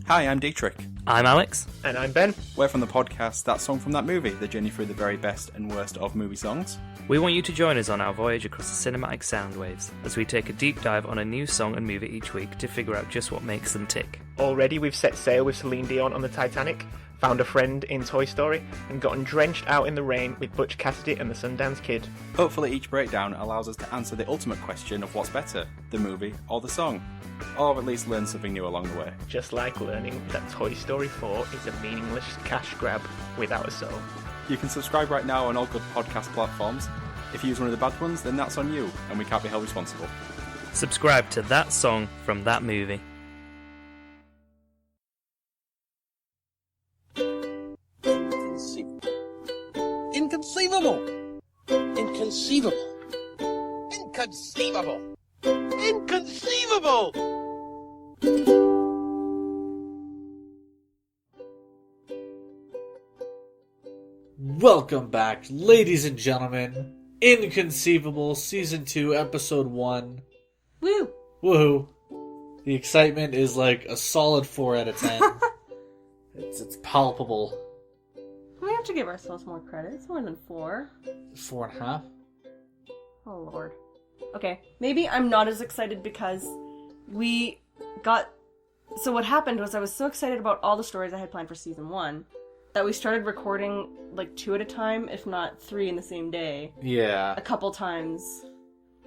Hi, I'm Dietrich. I'm Alex. And I'm Ben. We're from the podcast That Song from That Movie, the journey through the very best and worst of movie songs. We want you to join us on our voyage across the cinematic sound waves as we take a deep dive on a new song and movie each week to figure out just what makes them tick. Already we've set sail with Celine Dion on the Titanic, found a friend in Toy Story, and gotten drenched out in the rain with Butch Cassidy and the Sundance Kid. Hopefully each breakdown allows us to answer the ultimate question of what's better, the movie or the song. Or at least learn something new along the way. Just like learning that Toy Story 4 is a meaningless cash grab without a soul. You can subscribe right now on all good podcast platforms. If you use one of the bad ones, then that's on you, and we can't be held responsible. Subscribe to That Song from That Movie. Inconceivable! Inconceivable! Inconceivable! Inconceivable! Welcome back, ladies and gentlemen. Inconceivable Season 2, Episode 1. Woo! Woohoo. The excitement is like a solid 4 out of 10. It's palpable. We have to give ourselves more credit. It's more than 4. 4.5? Oh, Lord. Okay, maybe I'm not as excited because we got... So what happened was I was so excited about all the stories I had planned for Season 1 that we started recording like 2 at a time, if not 3 in the same day. Yeah. A couple times.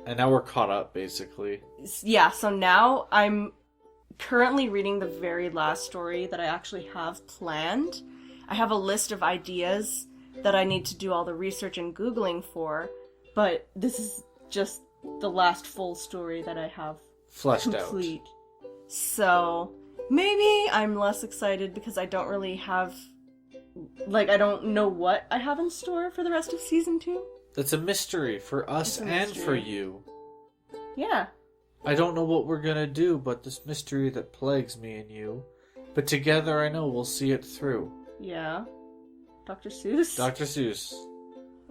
And now we're caught up, basically. Yeah, so now I'm currently reading the very last story that I actually have planned. I have a list of ideas that I need to do all the research and Googling for, but this is just the last full story that I have Fleshed complete. So maybe I'm less excited because I don't really have... Like, I don't know what I have in store for the rest of Season 2. It's a mystery for us and for you. Yeah. I don't know what we're gonna do, but this mystery that plagues me and you. But together I know we'll see it through. Yeah. Dr. Seuss? Dr. Seuss.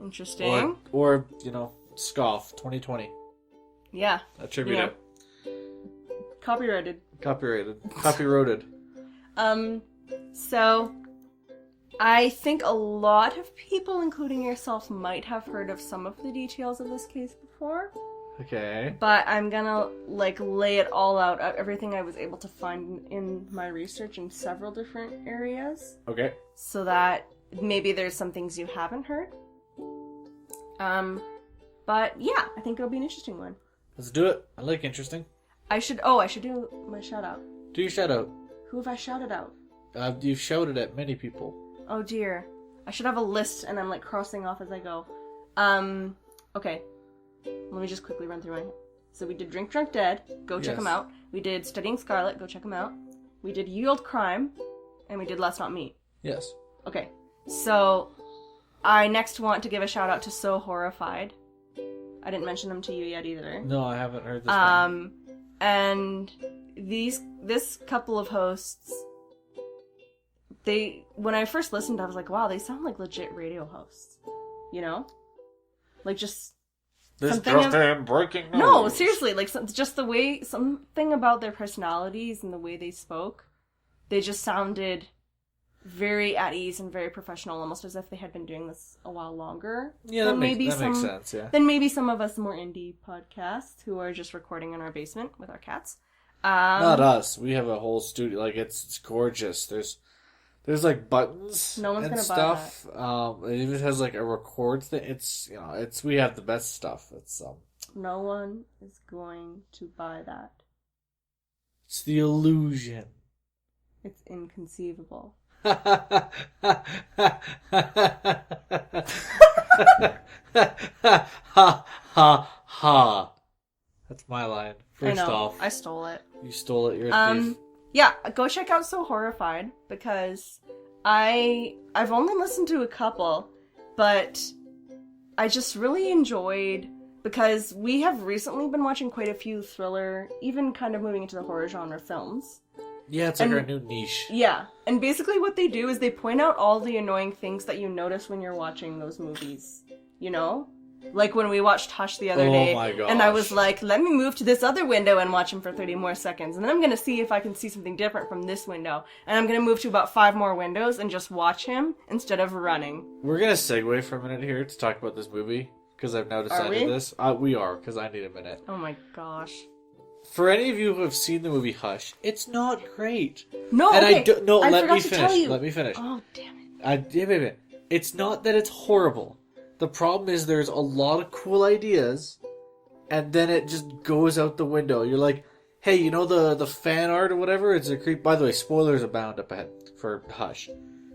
Interesting. Or you know, Scoff 2020. Yeah. Attribute it. Copyrighted. Copyrighted. Copyrighted. So... I think a lot of people, including yourself, might have heard of some of the details of this case before. Okay. But I'm gonna, lay it all out, everything I was able to find in my research in several different areas. Okay. So that maybe there's some things you haven't heard. But yeah, I think it'll be an interesting one. Let's do it. I like interesting. I should do my shout out. Do your shout out. Who have I shouted out? You've shouted at many people. Oh dear. I should have a list and I'm crossing off as I go. Okay. Let me just quickly run through my... So we did Drink Drunk Dead, go check them out. We did Studying Scarlet, go check them out. We did Yield Crime, and we did Let's Not Meet. Yes. Okay. So, I next want to give a shout out to So Horrified. I didn't mention them to you yet either. No, I haven't heard this one. And this couple of hosts... When I first listened, I was like, wow, they sound like legit radio hosts. You know? Like, just... This just in breaking news. No, seriously, just the way... Something about their personalities and the way they spoke, they just sounded very at ease and very professional, almost as if they had been doing this a while longer. Yeah, that makes sense, yeah. Then maybe some of us more indie podcasts who are just recording in our basement with our cats. Not us. We have a whole studio. It's gorgeous. There's buttons no one's and gonna stuff. Buy that. It even has a record thing. We have the best stuff. No one is going to buy that. It's the illusion. It's inconceivable. Ha ha ha. That's my line. First off. I stole it. You stole it, you're a thief. Yeah, go check out So Horrified, because I've only listened to a couple, but I just really enjoyed, because we have recently been watching quite a few thriller, even kind of moving into the horror genre films. Yeah, it's our new niche. Yeah, and basically what they do is they point out all the annoying things that you notice when you're watching those movies, you know? Like when we watched Hush the other day, my gosh. and I was like, let me move to this other window and watch him for 30 more seconds, and then I'm gonna see if I can see something different from this window, and I'm gonna move to about 5 more windows and just watch him instead of running. We're gonna segue for a minute here to talk about this movie, because I've now decided we? this. We are, because I need a minute. Oh my gosh. For any of you who have seen the movie Hush, it's not great. No, And okay. I do, no, I let forgot me to finish. tell you. Let me finish. Oh, damn it. Wait. It's not that it's horrible. The problem is there's a lot of cool ideas, and then it just goes out the window. You're like, hey, you know the fan art or whatever? It's a creep. By the way, spoilers abound up ahead for Hush.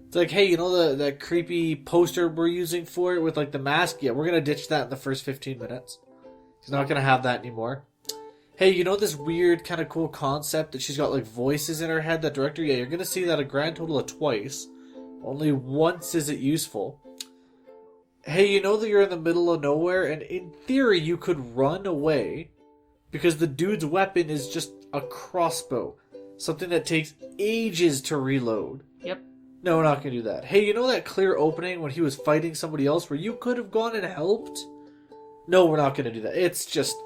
It's like, hey, you know that creepy poster we're using for it with like the mask? Yeah, we're gonna ditch that in the first 15 minutes. He's not gonna have that anymore. Hey, you know this weird kind of cool concept that she's got like voices in her head, that director? Yeah, you're gonna see that a grand total of twice. Only once is it useful. Hey, you know that you're in the middle of nowhere, and in theory you could run away because the dude's weapon is just a crossbow. Something that takes ages to reload. Yep. No, we're not gonna do that. Hey, you know that clear opening when he was fighting somebody else where you could have gone and helped? No, we're not gonna do that. It's just...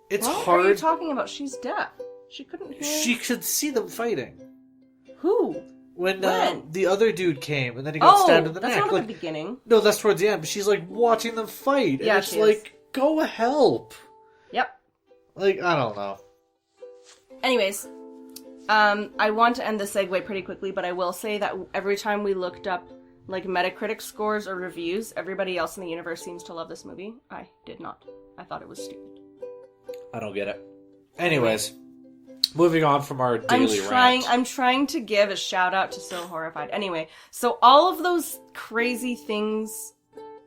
It's What hard. are you talking about? She's deaf. She couldn't hear. She could see them fighting. Who? When When? the other dude came and then he got stabbed in the that's neck. not Like, at the beginning. no, that's towards the end. But she's like watching them fight. Yeah, and it's she is. like, go help. Yep. Like, I don't know. Anyways, I want to end the segue pretty quickly, but I will say that every time we looked up like Metacritic scores or reviews, everybody else in the universe seems to love this movie. I did not. I thought it was stupid. I don't get it. Anyways, moving on from our daily rant. I'm trying to give a shout out to So Horrified. Anyway, so all of those crazy things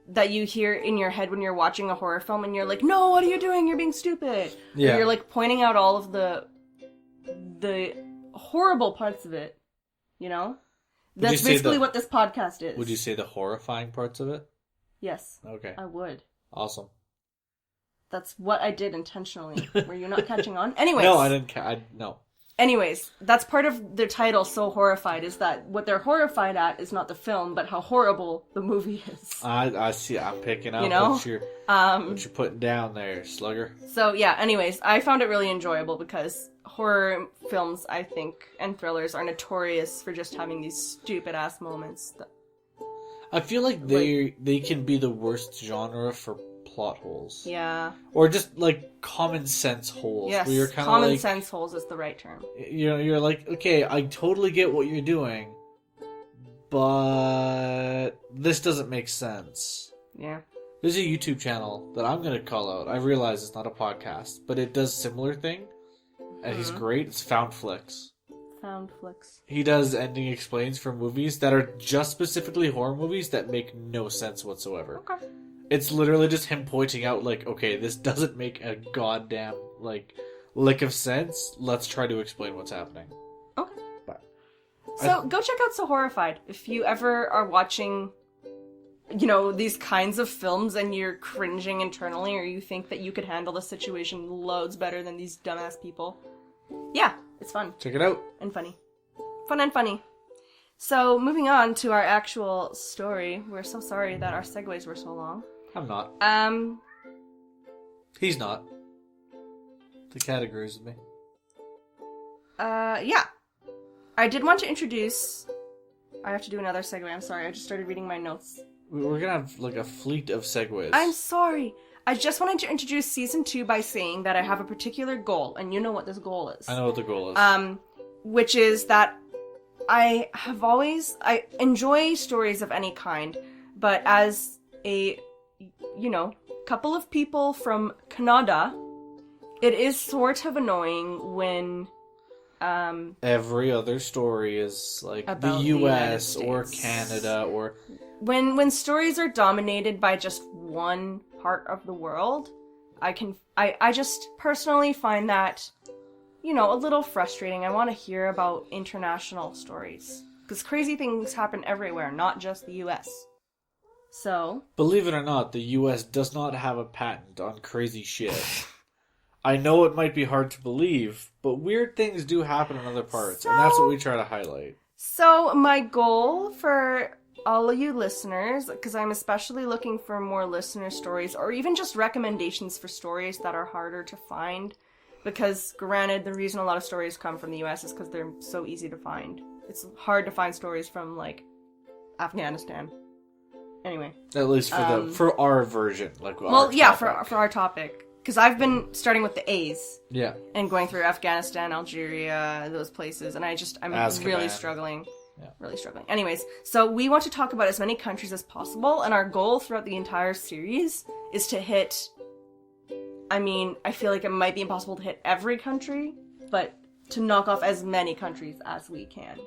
that you hear in your head when you're watching a horror film and you're like, no, what are you doing? You're being stupid. Yeah. Or you're like pointing out all of the horrible parts of it, you know? Would you That's say basically the- what this podcast is. Would you say the horrifying parts of it? Yes, Okay. I would. Awesome. That's what I did intentionally. Were you not catching on? Anyways. No, I didn't. No. Anyways, that's part of their title, So Horrified, is that what they're horrified at is not the film, but how horrible the movie is. I see. I'm picking up You know? what you're putting down there, slugger. So yeah, anyways, I found it really enjoyable because horror films, I think, and thrillers are notorious for just having these stupid ass moments. I feel like they can be the worst genre for plot holes. Yeah. Or just like common sense holes. Yes, Where you're kind of common like, sense holes is the right term. You're like, okay, I totally get what you're doing, but this doesn't make sense. Yeah. There's a YouTube channel that I'm gonna call out. I realize it's not a podcast, but it does similar thing, and he's great. It's Found Flicks. Found flicks. He does ending explains for movies that are just specifically horror movies that make no sense whatsoever. Okay. It's literally just him pointing out, like, okay, this doesn't make a goddamn, like, lick of sense. Let's try to explain what's happening. Okay. But So go check out So Horrified if you ever are watching, you know, these kinds of films and you're cringing internally, or you think that you could handle the situation loads better than these dumbass people. Yeah, it's fun check it out. and funny. Fun and funny. So moving on to our actual story. We're so sorry that our segues were so long. I'm not. Um, He's not. The cat agrees with me. yeah. I did want to introduce... I have to do another segue, I'm sorry. I just started reading my notes. We're gonna have, like, a fleet of segues. I'm sorry. I just wanted to introduce season 2 by saying that I have a particular goal, and you know what this goal is. I know what the goal is. Which is that I enjoy stories of any kind, but as a, you know, couple of people from Canada, it is sort of annoying when, Every other story is, like, the About the US United or States. Canada or... when stories are dominated by just one part of the world, I just personally find that, you know, a little frustrating. I want to hear about international stories. Because crazy things happen everywhere, not just the US. So... Believe it or not, the US does not have a patent on crazy shit. I know it might be hard to believe, but weird things do happen in other parts, and that's what we try to highlight. So, my goal for all of you listeners, because I'm especially looking for more listener stories, or even just recommendations for stories that are harder to find. Because, granted, the reason a lot of stories come from the US is because they're so easy to find. It's hard to find stories from, like, Afghanistan. Anyway. At least for our version. For our topic. Because I've been starting with the A's. Yeah. And going through Afghanistan, Algeria, those places, and I'm Azkaban. really struggling. Yeah. Really struggling. Anyways, so we want to talk about as many countries as possible, and our goal throughout the entire series is to hit... I feel like it might be impossible to hit every country, but to knock off as many countries as we can.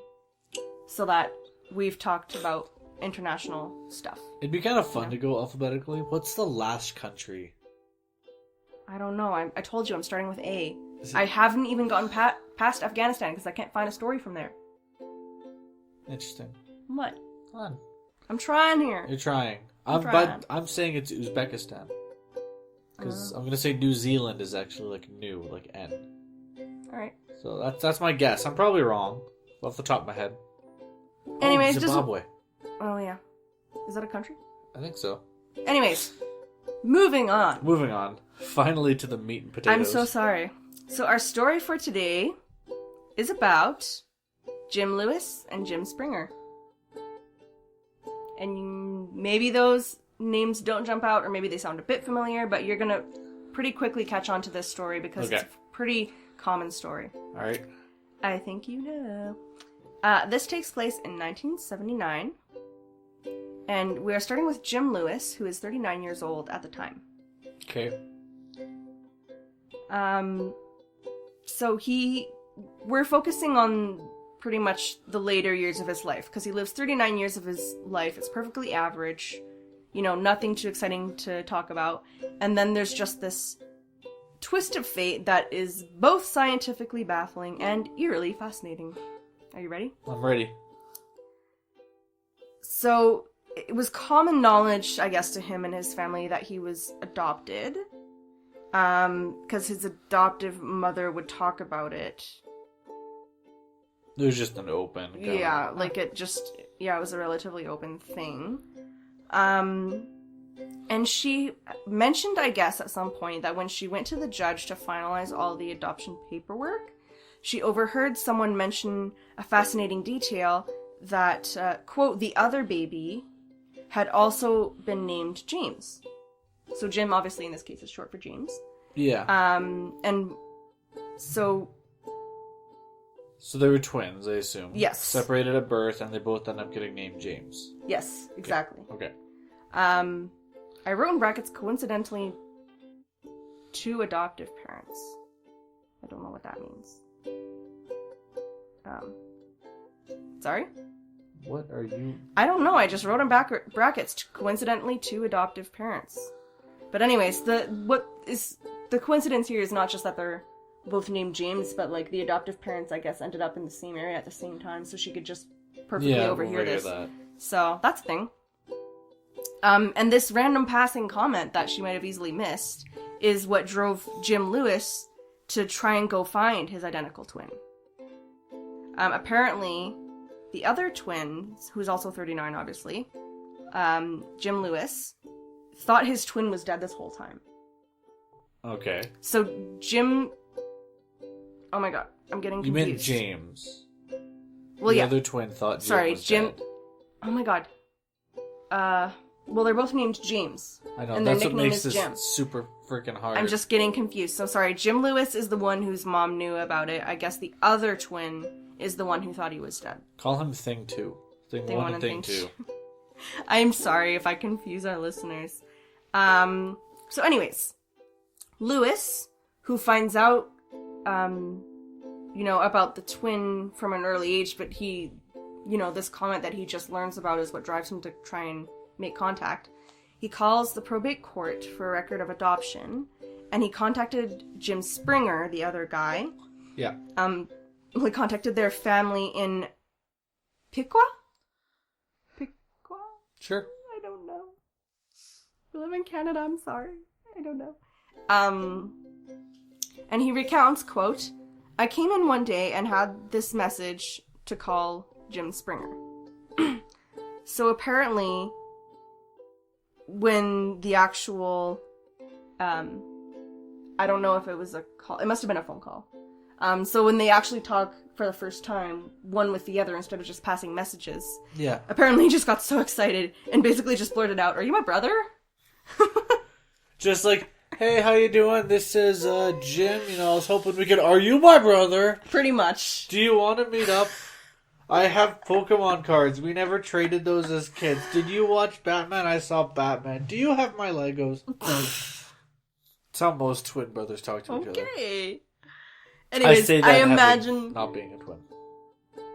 So that we've talked about international stuff. It'd be kind of fun to go alphabetically. What's the last country? I don't know. I told you I'm starting with A. I haven't even gotten past Afghanistan because I can't find a story from there. Interesting. What? Fun. I'm trying here. You're trying. trying. But I'm saying it's Uzbekistan. Because I'm going to say New Zealand is actually like new, like N. Alright. So that's my guess. I'm probably wrong. Off the top of my head. Anyways, Zimbabwe. Oh, yeah. Is that a country? I think so. Anyways, moving on. Moving on. Finally to the meat and potatoes. I'm so sorry. So our story for today is about Jim Lewis and Jim Springer. And maybe those names don't jump out, or maybe they sound a bit familiar, but you're gonna pretty quickly catch on to this story because it's a pretty common story. Alright. I think you know. This takes place in 1979, and we are starting with Jim Lewis, who is 39 years old at the time. Okay. So we're focusing on pretty much the later years of his life, because he lives 39 years of his life. It's perfectly average, nothing too exciting to talk about. And then there's just this twist of fate that is both scientifically baffling and eerily fascinating. Are you ready? I'm ready. So, it was common knowledge, I guess, to him and his family that he was adopted. Because his adoptive mother would talk about it. It was just an open... Yeah, it was a relatively open thing. And she mentioned, I guess, at some point that when she went to the judge to finalize all the adoption paperwork, she overheard someone mention a fascinating detail that, quote, the other baby had also been named James. So Jim, obviously, in this case, is short for James. Yeah. And so... So they were twins, I assume. Yes. Separated at birth, and they both end up getting named James. Yes, exactly. Okay. I wrote in brackets, coincidentally, 2 adoptive parents. I don't know what that means. Sorry? What are you... I don't know, I just wrote in brackets, coincidentally 2 adoptive parents. But anyways, the coincidence here is not just that they're both named James, but the adoptive parents, I guess, ended up in the same area at the same time, so she could just perfectly overhear this. That. So, that's a thing. And this random passing comment that she might have easily missed is what drove Jim Lewis to try and go find his identical twin. Apparently, the other twin, who's also 39 obviously, Jim Lewis, thought his twin was dead this whole time. Okay. So Jim... Oh my god, I'm getting confused. You meant James. Well, the other twin thought Jim was Jim... dead. Oh my god. Well, they're both named James. I know, and that's their what nickname makes is this Jim. super freaking hard. I'm just getting confused. So sorry, Jim Lewis is the one whose mom knew about it. I guess the other twin is the one who thought he was dead. Call him Thing 2. Thing 1 and Thing 2. I'm sorry if I confuse our listeners. So anyways, Lewis, who finds out, about the twin from an early age, but he, this comment that he just learns about is what drives him to try and make contact. He calls the probate court for a record of adoption, and he contacted Jim Springer, the other guy. Yeah. He contacted their family in Piqua? Sure. I don't know. We live in Canada, I'm sorry. I don't know. And he recounts, quote, I came in one day and had this message to call Jim Springer. So apparently, when the actual, I don't know if it was a call, it must have been a phone call. So when they actually talk for the first time, one with the other, instead of just passing messages, Yeah. apparently he just got so excited and basically just blurted out, "Are you my brother?" Just like, hey, how you doing? This is Jim. You know, I was hoping we could. Are you my brother? Pretty much. Do you want to meet up? I have Pokemon cards. We never traded those as kids. Did you watch Batman? I saw Batman. Do you have my Legos? It's how most twin brothers talk to each other. Okay. Anyways, say that I having imagine. not being a twin.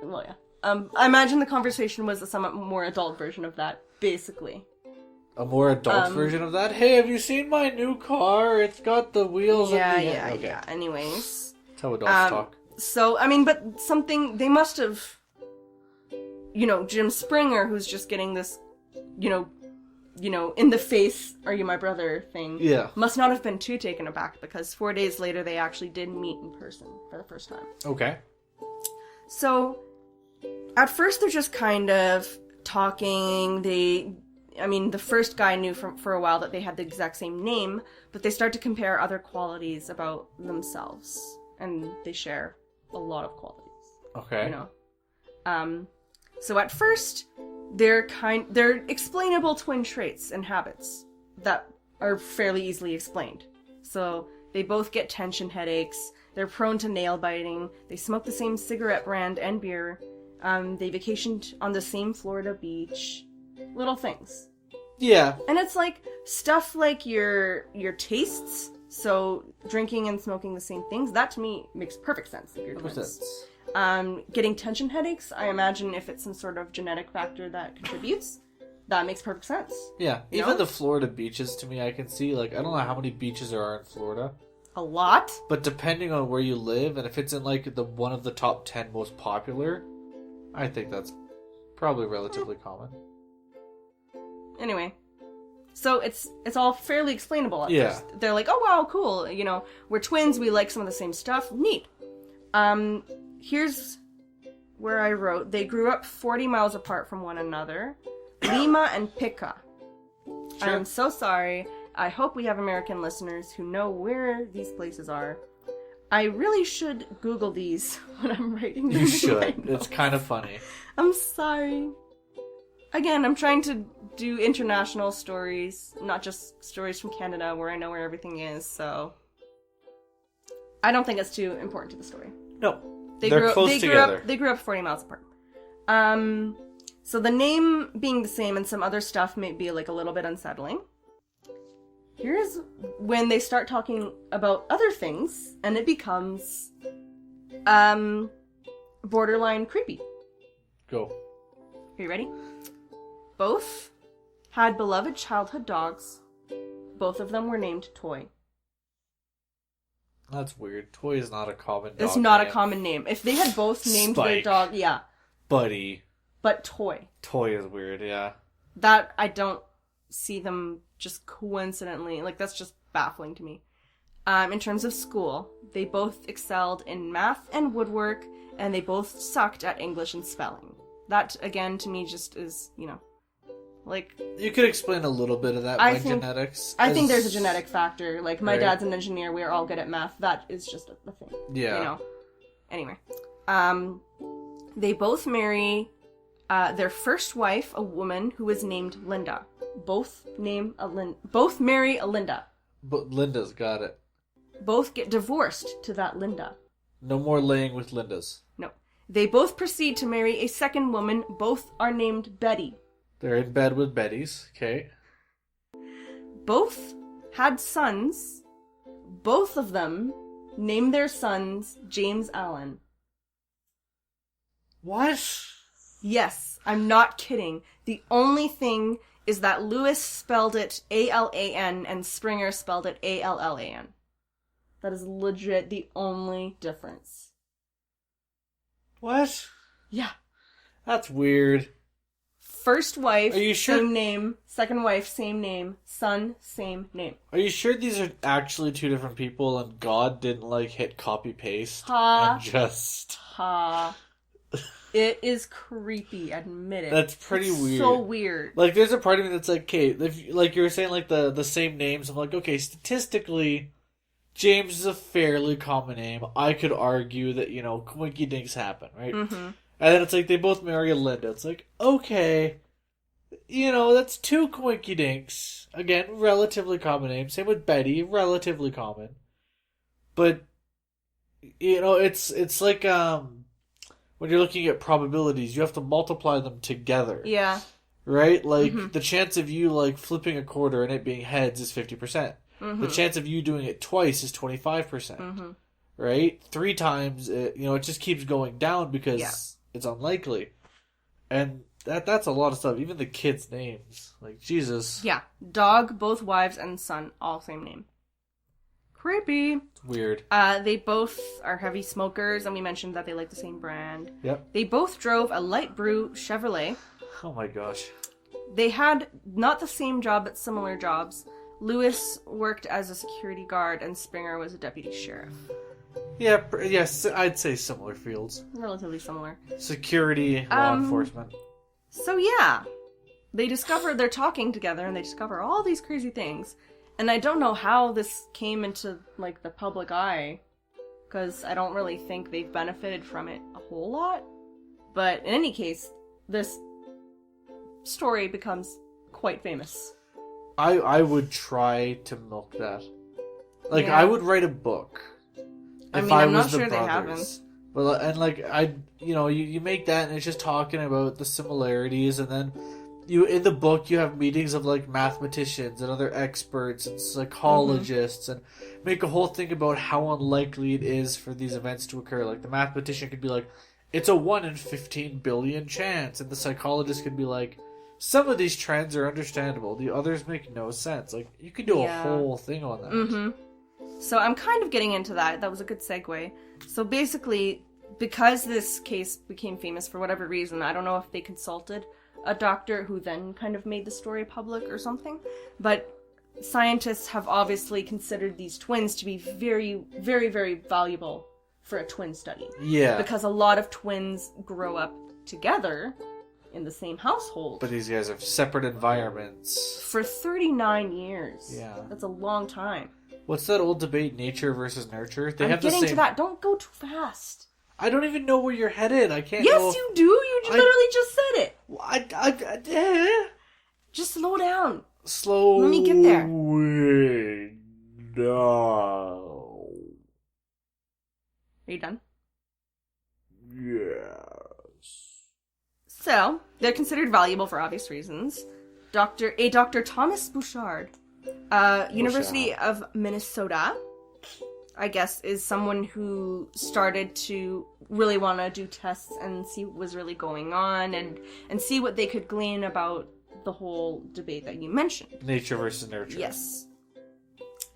Well, yeah. I imagine the conversation was a somewhat more adult version of that, basically. A more adult version of that. Hey, have you seen my new car? It's got the wheels. Yeah, and the yeah, Okay. yeah. Anyways. That's how adults talk. So, I mean, but something, they must have, you know, Jim Springer, who's just getting this, you know, in the face, "Are you my brother?" thing. Yeah. Must not have been too taken aback, because 4 days later they actually did meet in person for the first time. Okay. So, at first they're just kind of talking. The first guy knew for a while that they had the exact same name, but they start to compare other qualities about themselves, and they share a lot of qualities. Okay. You know. So at first, they're explainable twin traits and habits that are fairly easily explained. So they both get tension headaches. They're prone to nail biting. They smoke the same cigarette brand and beer. They vacationed on the same Florida beach. Little things. Yeah. And it's like stuff like your tastes. So drinking and smoking the same things. That to me makes perfect sense if you're That makes twins. sense. Getting tension headaches, I imagine if it's some sort of genetic factor that contributes, that makes perfect sense. Yeah. You Even know? the Florida beaches, to me, I can see, like, I don't know how many beaches there are in Florida, A lot? but depending on where you live, and if it's in, like, one of the top 10 most popular, I think that's probably relatively common. Anyway. So it's all fairly explainable at Yeah. first. They're like, "Oh wow, cool, you know, we're twins, we like some of the same stuff, neat." Here's where I wrote, they grew up 40 miles apart from one another. Lima and Pica. Sure. I'm so sorry. I hope we have American listeners who know where these places are. I really should Google these when I'm writing them. You in should. my It's notes. kind of funny. I'm sorry. Again, I'm trying to do international stories, not just stories from Canada where I know where everything is, so I don't think it's too important to the story. No. They They're close together. They grew up 40 miles apart. So the name being the same and some other stuff may be like a little bit unsettling. Here's when they start talking about other things, and it becomes borderline creepy. Go. Are you ready? Both had beloved childhood dogs. Both of them were named Toy. That's weird. Toy is not a common dog It's not a name. common name. If they had both named their Spike. dog, yeah, Buddy. but Toy. Toy is weird, yeah. That I don't see them just coincidentally. Like, that's just baffling to me. In terms of school, they both excelled in math and woodwork, and they both sucked at English and spelling. That, again, to me just is, you know, like, You could explain a little bit of that I by think- genetics. I think there's a as- genetic factor. Like, my Right. dad's an engineer, we're all good at math. That is just a thing. Yeah. You know? Anyway. They both marry their first wife, a woman who is named Linda. Both marry a Linda. But Linda's got it. Both get divorced to that Linda. No more laying with Linda's. No. They both proceed to marry a second woman. Both are named Betty. They're in bed with Betty's. Okay. Both had sons. Both of them named their sons James Allen. What? Yes, I'm not kidding. The only thing is that Lewis spelled it A-L-A-N and Springer spelled it A-L-L-A-N. That is legit the only difference. What? Yeah. That's weird. First wife, Are you sure? same name. Second wife, same name. Son, same name. Are you sure these are actually two different people and God didn't, like, hit copy paste Ha. and just... Ha. It is creepy, admit it. That's pretty It's weird. so weird. Like, there's a part of me that's like, okay, if, like you were saying, like the same names. I'm like, okay, statistically, James is a fairly common name. I could argue that, Coinky Dinks happen, right? Mm-hmm. And then it's like they both marry a Linda. It's like, okay, that's 2 Coinky Dinks. Again, relatively common name. Same with Betty, relatively common. But it's like when you're looking at probabilities, you have to multiply them together. Yeah. Right? Like, the chance of you, like, flipping a quarter and it being heads is 50%. The chance of you doing it twice is 25%. Right? 3 times, it just keeps going down because it's unlikely. And that's a lot of stuff. Even the kids' names. Like, Jesus. Yeah. Dog, both wives, and son, all same name. Creepy. It's weird. They both are heavy smokers, and we mentioned that they like the same brand. Yep. They both drove a light blue Chevrolet. Oh my gosh. They had not the same job, but similar jobs. Lewis worked as a security guard, and Springer was a deputy sheriff. Yeah, yes, I'd say similar fields. Relatively similar. Security, law enforcement. So yeah, they're talking together, and they discover all these crazy things. And I don't know how this came into, like, the public eye, because I don't really think they've benefited from it a whole lot. But in any case, this story becomes quite famous. I would try to milk that. Like, Yeah. I would write a book. I If mean, I I'm was not the sure they brothers. But, and like, you make that and it's just talking about the similarities, and then in the book you have meetings of, like, mathematicians and other experts and psychologists, and make a whole thing about how unlikely it is for these events to occur. Like, the mathematician could be like, it's a 1 in 15 billion chance, and the psychologist could be like, some of these trends are understandable, the others make no sense. Like, you could do a whole thing on that. So I'm kind of getting into that. That was a good segue. So basically, because this case became famous for whatever reason, I don't know if they consulted a doctor who then kind of made the story public or something, but scientists have obviously considered these twins to be very, very, very valuable for a twin study. Yeah. Because a lot of twins grow up together in the same household. But these guys have separate environments. For 39 years. Yeah. That's a long time. What's that old debate, nature versus nurture? They I'm have the getting same... to that. Don't go too fast. I don't even know where you're headed. I can't Yes, know if... you do. You literally just said it. Just slow down. Slow Let me get there. down. Are you done? Yes. So, they're considered valuable for obvious reasons. Dr. Thomas Bouchard, University of Minnesota, I guess, is someone who started to really want to do tests and see what was really going on and see what they could glean about the whole debate that you mentioned. Nature versus nurture. Yes.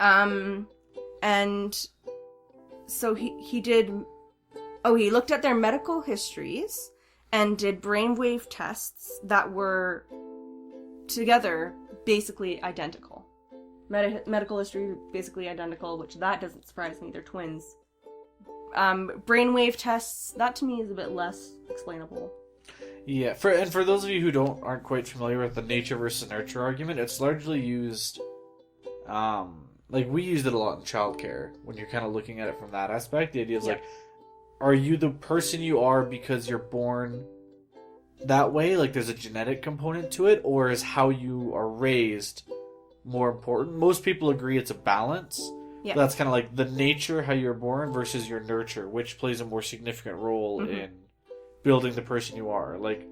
And so he looked at their medical histories and did brainwave tests that were together basically identical. Medical history basically identical, which that doesn't surprise me. They're twins. Brainwave tests, that to me is a bit less explainable. Yeah, for those of you who aren't quite familiar with the nature versus nurture argument, it's largely used, like, we used it a lot in childcare when you're kind of looking at it from that aspect. The idea is like, are you the person you are because you're born that way? Like, there's a genetic component to it, or is how you are raised more important? Most people agree it's a balance. Yeah. That's kind of like the nature, how you're born, versus your nurture, which plays a more significant role in building the person you are. Like,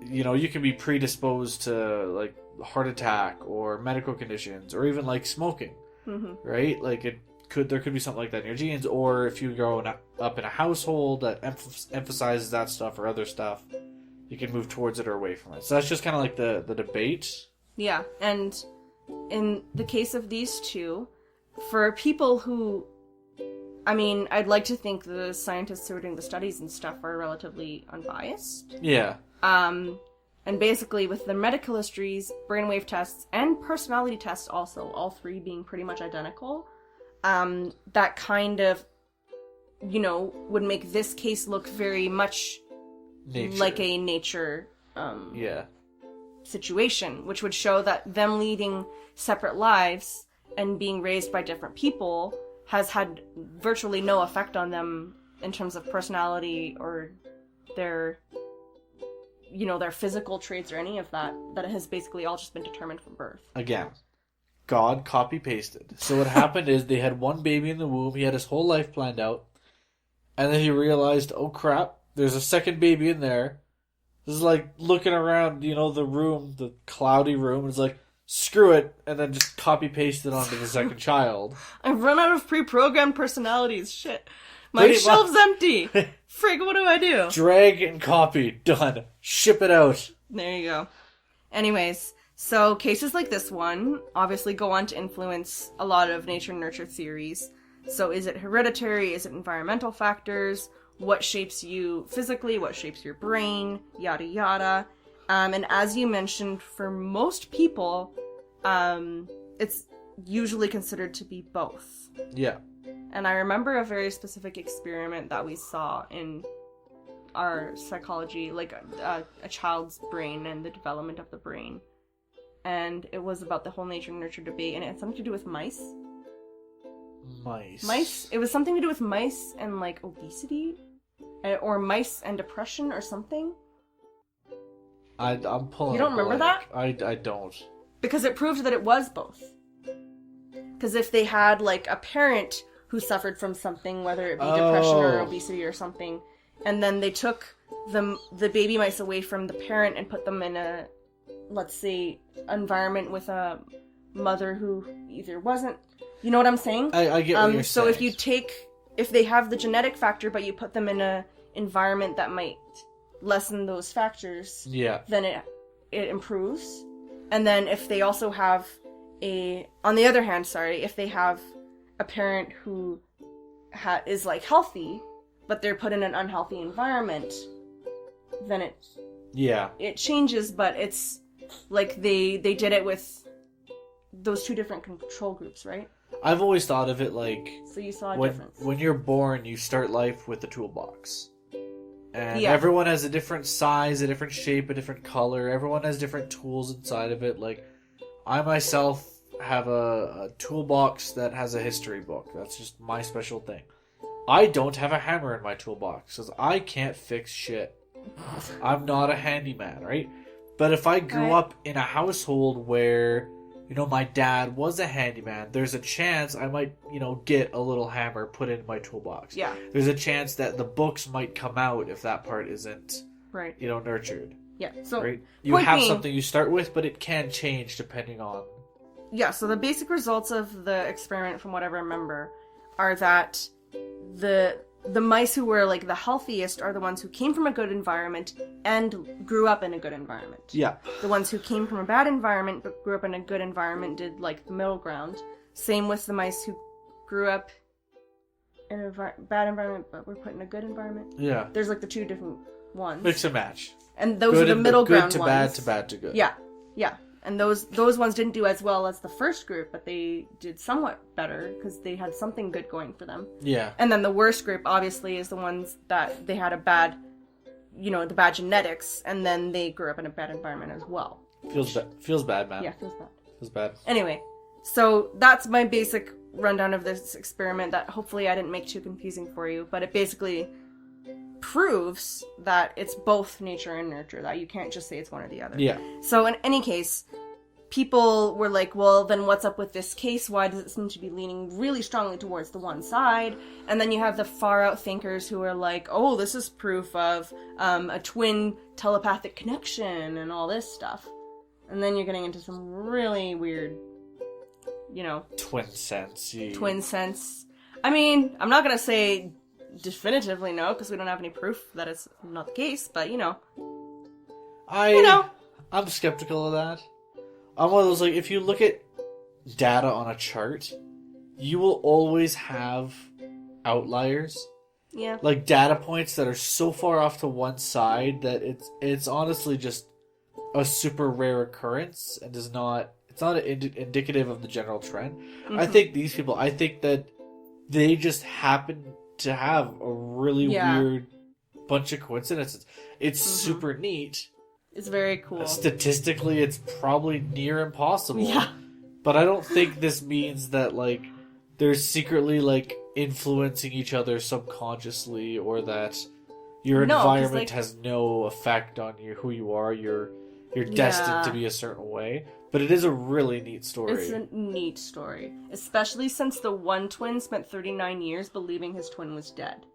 you can be predisposed to, like, heart attack or medical conditions, or even, like, smoking, right? Like, there could be something like that in your genes, or if you grow up in a household that emphasizes that stuff or other stuff, you can move towards it or away from it. So that's just kind of like the debate. Yeah, and in the case of these two, for people who, I mean, I'd like to think the scientists who are doing the studies and stuff are relatively unbiased. Yeah. And basically with the medical histories, brainwave tests, and personality tests also, all three being pretty much identical, that kind of, would make this case look very much like a nature Yeah. situation, which would show that them leading separate lives and being raised by different people has had virtually no effect on them in terms of personality or their their physical traits or any of that it has basically all just been determined from birth. Again, God copy-pasted. So what happened is they had one baby in the womb, he had his whole life planned out, and then he realized, oh crap, there's a second baby in there. This is like looking around, the room, the cloudy room, and it's like, screw it, and then just copy-paste it onto the second child. I've run out of pre-programmed personalities. Shit. My Pretty shelf's empty. Frig, what do I do? Drag and copy. Done. Ship it out. There you go. Anyways, so cases like this one obviously go on to influence a lot of nature and nurture theories. So is it hereditary? Is it environmental factors? What shapes you physically? What shapes your brain? Yada yada. And as you mentioned, for most people, it's usually considered to be both. Yeah. And I remember a very specific experiment that we saw in our psychology, like a child's brain and the development of the brain. And it was about the whole nature and nurture debate, and it had something to do with mice. Mice? It was something to do with mice and, like, obesity? Or mice and depression or something? I'm pulling. You don't remember that? I don't. Because it proved that it was both. Because if they had, like, a parent who suffered from something, whether it be depression or obesity or something, and then they took the baby mice away from the parent and put them in a, let's say, environment with a mother who either wasn't, you know what I'm saying? I get what you're so saying. if they have the genetic factor, but you put them in a environment that might lessen those factors, then it improves. And then if they also have on the other hand, if they have a parent who is like healthy, but they're put in an unhealthy environment, then it changes. But it's like they did it with those two different control groups, right? I've always thought of it like, so you saw a difference. When you're born, you start life with a toolbox. And everyone has a different size, a different shape, a different color. Everyone has different tools inside of it. Like, I myself have a toolbox that has a history book. That's just my special thing. I don't have a hammer in my toolbox because I can't fix shit. I'm not a handyman, right? But if I grew up in a household where, my dad was a handyman, there's a chance I might, get a little hammer put in my toolbox. Yeah. There's a chance that the books might come out if that part isn't, right, nurtured. Yeah. So right? You have something you start with, but it can change depending on... Yeah, so the basic results of the experiment, from what I remember, are that the mice who were, like, the healthiest are the ones who came from a good environment and grew up in a good environment. Yeah. The ones who came from a bad environment but grew up in a good environment did, like, the middle ground. Same with the mice who grew up in a bad environment but were put in a good environment. Yeah. There's, like, the two different ones. Mix and match. And those are the middle ground ones. Good to bad to bad to good. Yeah. Yeah. And those ones didn't do as well as the first group, but they did somewhat better because they had something good going for them. Yeah. And then the worst group, obviously, is the ones that they had a bad, the bad genetics, and then they grew up in a bad environment as well. Feels bad, man. Yeah, feels bad. Feels bad. Anyway, so that's my basic rundown of this experiment that hopefully I didn't make too confusing for you, but it basically proves that it's both nature and nurture, that you can't just say it's one or the other. Yeah. So in any case, people were like, well, then what's up with this case? Why does it seem to be leaning really strongly towards the one side? And then you have the far-out thinkers who are like, oh, this is proof of a twin telepathic connection and all this stuff. And then you're getting into some really weird, Twin sense. Twin sense. I mean, I'm not going to say definitively no, because we don't have any proof that it's not the case, but, I'm skeptical of that. I'm one of those, like, if you look at data on a chart, you will always have outliers. Yeah. Like, data points that are so far off to one side that it's honestly just a super rare occurrence and it's not indicative of the general trend. Mm-hmm. I think that they just happen to have a really weird bunch of coincidences. It's super neat. It's very cool. Statistically, it's probably near impossible. Yeah. But I don't think this means that, like, they're secretly, like, influencing each other subconsciously, or that your environment has no effect on who you are. You're destined to be a certain way. But it is a really neat story. It's a neat story. Especially since the one twin spent 39 years believing his twin was dead.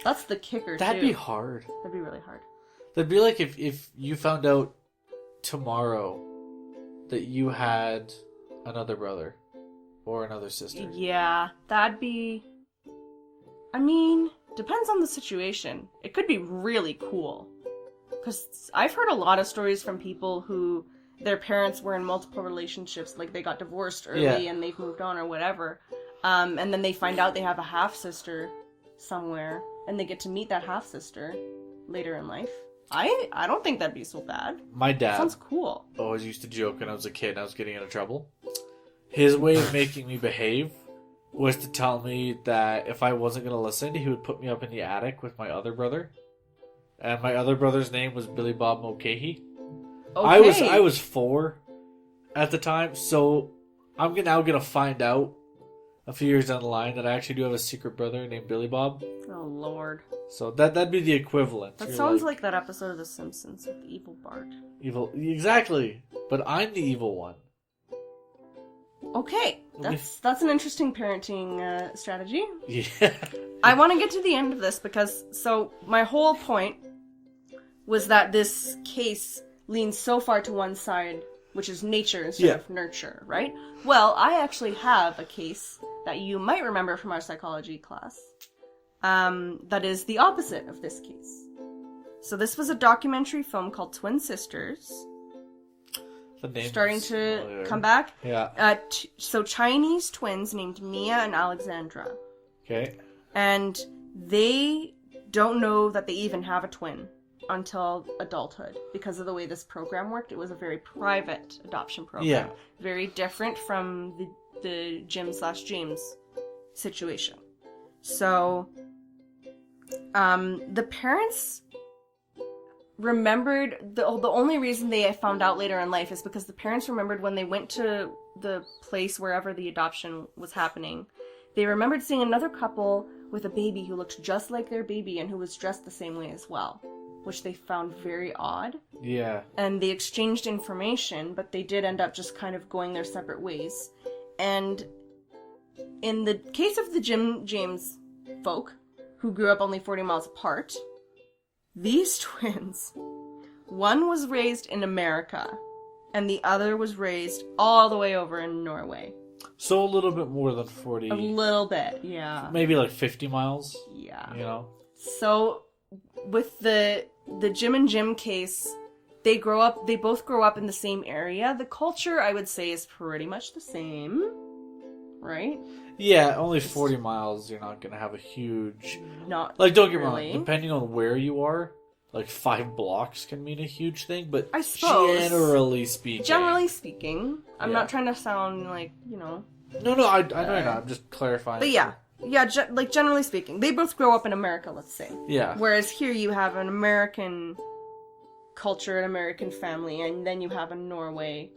That's the kicker, That'd be hard. That'd be really hard. That'd be like if you found out tomorrow that you had another brother or another sister. Yeah, that'd be... I mean, depends on the situation. It could be really cool. Because I've heard a lot of stories from people who their parents were in multiple relationships, like they got divorced early and they've moved on or whatever. And then they find out they have a half-sister somewhere, and they get to meet that half-sister later in life. I don't think that'd be so bad. My dad sounds cool. Always used to joke when I was a kid and I was getting into trouble. His way of making me behave was to tell me that if I wasn't going to listen, he would put me up in the attic with my other brother. And my other brother's name was Billy Bob Mulcahy. Okay. I was 4 at the time, so I'm now going to find out a few years down the line that I actually do have a secret brother named Billy Bob. Oh, Lord. So that'd be the equivalent. That sounds like that episode of The Simpsons with the evil Bart. Evil, exactly. But I'm the evil one. Okay, that's an interesting parenting strategy. Yeah. I want to get to the end of this because, my whole point was that this case leans so far to one side, which is nature instead of nurture, right? Well, I actually have a case that you might remember from our psychology class that is the opposite of this case. So this was a documentary film called Twin Sisters. Starting to come back. Yeah. So Chinese twins named Mia and Alexandra. Okay. And they don't know that they even have a twin until adulthood because of the way this program worked. It was a very private adoption program. Yeah. Very different from the Jim/James situation. So, the parents remembered the only reason they found out later in life is because the parents remembered when they went to the place wherever the adoption was happening. They remembered seeing another couple with a baby who looked just like their baby and who was dressed the same way as well, which they found very odd. Yeah. And they exchanged information, but they did end up just kind of going their separate ways. And in the case of the Jim/James folk, who grew up only 40 miles apart, these twins, one was raised in America, and the other was raised all the way over in Norway. So a little bit more than 40. A little bit, yeah. Maybe like 50 miles. Yeah. You know? So, with the Jim and Jim case, they both grow up in the same area. The culture, I would say, is pretty much the same. Right? Yeah, only 40 miles, you're not going to have a huge... Not like, don't get me really. wrong, depending on where you are, like 5 blocks can mean a huge thing, but I suppose, generally speaking... I'm not trying to sound like, you know... No, I know you're not, I'm just clarifying. But yeah, like generally speaking, they both grow up in America, let's say. Yeah. Whereas here you have an American culture, an American family, and then you have a Norway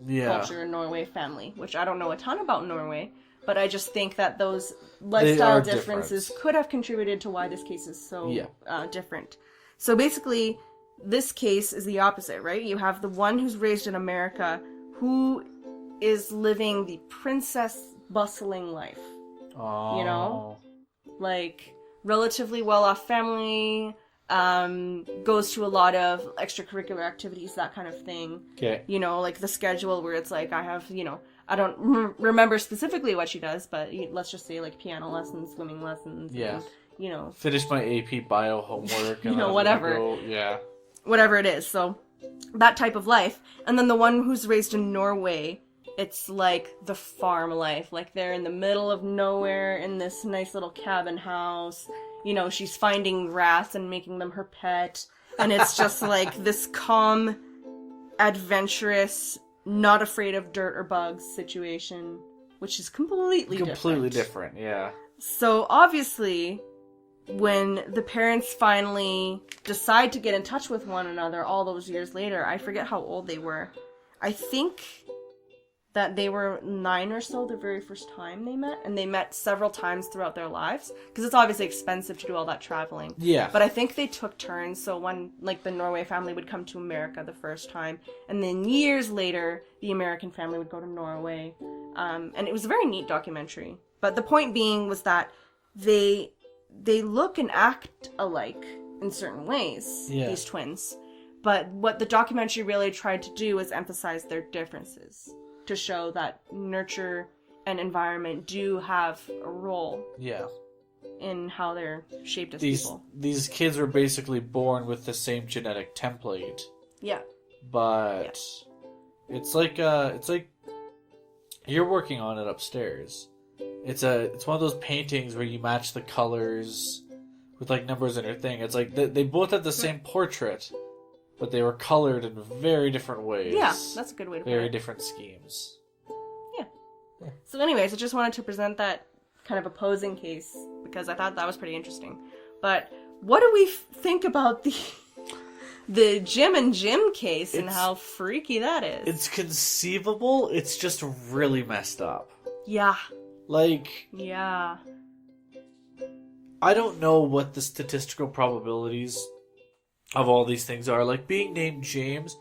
culture, a Norway family, which I don't know a ton about Norway, but I just think that those lifestyle differences could have contributed to why this case is so different. So basically, this case is the opposite, right? You have the one who's raised in America who is living the princess bustling life. Oh. You know? Like, relatively well-off family, goes to a lot of extracurricular activities, that kind of thing. Okay. You know, like the schedule where it's like, I have, I don't remember specifically what she does, but let's just say like piano lessons, swimming lessons. Yeah. And, finish my AP bio homework. And whatever. Whatever it is. So, that type of life. And then the one who's raised in Norway, it's like the farm life. Like they're in the middle of nowhere in this nice little cabin house. She's finding rats and making them her pet. And it's just like this calm, adventurous, not afraid of dirt or bugs situation, which is completely different. Completely different, yeah. So obviously, when the parents finally decide to get in touch with one another all those years later, I forget how old they were. I think that they were 9 or so the very first time they met, and they met several times throughout their lives, because it's obviously expensive to do all that traveling. Yeah. But I think they took turns, so one, like the Norway family would come to America the first time, and then years later, the American family would go to Norway. And it was a very neat documentary. But the point being was that they look and act alike in certain ways, these twins. But what the documentary really tried to do was emphasize their differences, to show that nurture and environment do have a role in how they're shaped as people. These kids were basically born with the same genetic template. Yeah. But it's like you're working on it upstairs. It's one of those paintings where you match the colors with like numbers in your thing. It's like they both have the same portrait, but they were colored in very different ways. Yeah, that's a good way to put it. Very different schemes. Yeah. So anyways, I just wanted to present that kind of opposing case because I thought that was pretty interesting. But what do we think about the Jim and Jim case and how freaky that is? It's conceivable, it's just really messed up. Yeah. Like... Yeah. I don't know what the statistical probabilities of all these things are. Like, being named James,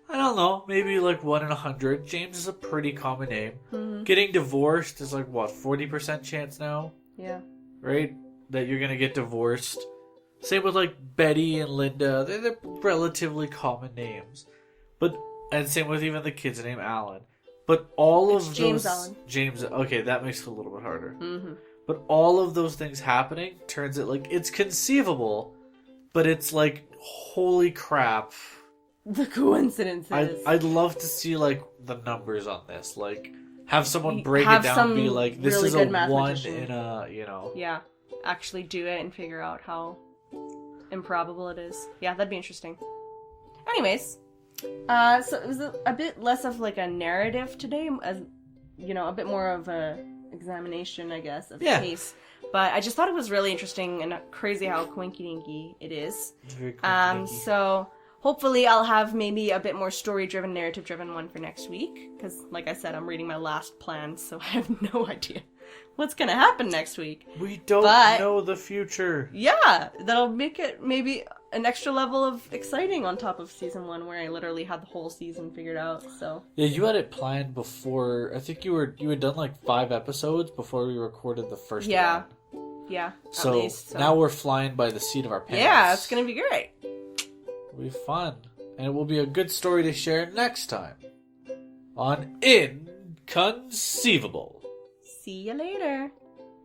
I don't know, maybe like 1 in 100. James is a pretty common name. Mm-hmm. Getting divorced is like, what, 40% chance now? Yeah. Right? That you're gonna get divorced. Same with like Betty and Linda. They're relatively common names. And same with even the kid's name, Alan. But all of James those... Allen. James, okay, that makes it a little bit harder. Mm-hmm. But all of those things happening turns it like, it's conceivable, but it's like, holy crap. The coincidences. I'd love to see like the numbers on this. Like, have someone break it down and be like, this really is a good 1 in a, you know. Yeah. Actually do it and figure out how improbable it is. Yeah, that'd be interesting. Anyways, so it was a bit less of like a narrative today, as you know, a bit more of a examination, I guess, of the case. But I just thought it was really interesting and crazy how coinky-dinky it is. Very coinky-dinky. So hopefully I'll have maybe a bit more story-driven, narrative-driven one for next week. Because, like I said, I'm reading my last plan, so I have no idea what's going to happen next week. We don't know the future. Yeah, that'll make it maybe an extra level of exciting on top of season 1, where I literally had the whole season figured out. So yeah, you had it planned before. I think you had done like 5 episodes before we recorded the first one. Yeah. So, at least, now we're flying by the seat of our pants. Yeah, it's gonna be great. It'll be fun, and it will be a good story to share next time on Inconceivable. See you later.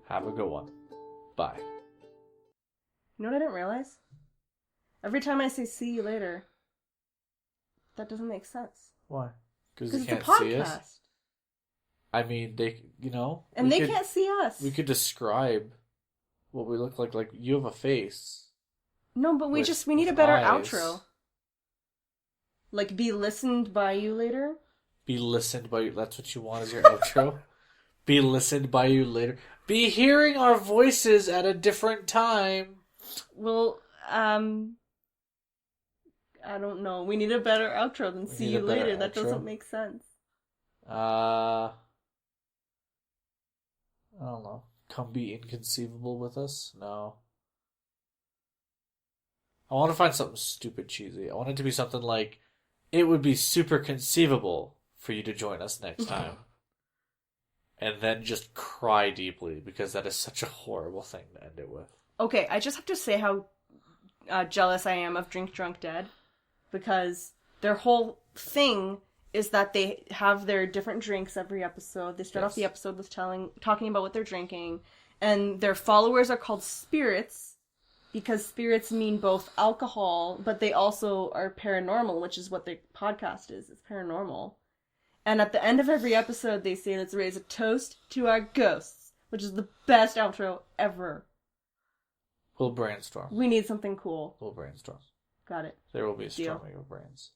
Have a good one. Bye. You know what I didn't realize? Every time I say "see you later," that doesn't make sense. Why? Because it's they can't a podcast. see us. I mean, they, you know, and they can't see us. We could describe what we look like. Like, you have a face. No, but we need a better eyes. outro. Like, be listened by you later. Be listened by you. That's what you want as your outro. Be listened by you later. Be hearing our voices at a different time. Well, I don't know. We need a better outro than see you later. That doesn't make sense. I don't know. Come be inconceivable with us? No. I want to find something stupid cheesy. I want it to be something like, it would be super conceivable for you to join us next time. And then just cry deeply, because that is such a horrible thing to end it with. Okay, I just have to say how jealous I am of Drink Drunk Dead, because their whole thing is that they have their different drinks every episode. They start off the episode with talking about what they're drinking, and their followers are called spirits, because spirits mean both alcohol, but they also are paranormal, which is what their podcast is. It's paranormal. And at the end of every episode, they say, let's raise a toast to our ghosts, which is the best outro ever. We'll brainstorm. We need something cool. We'll brainstorm. Got it. There will be a storming of brains.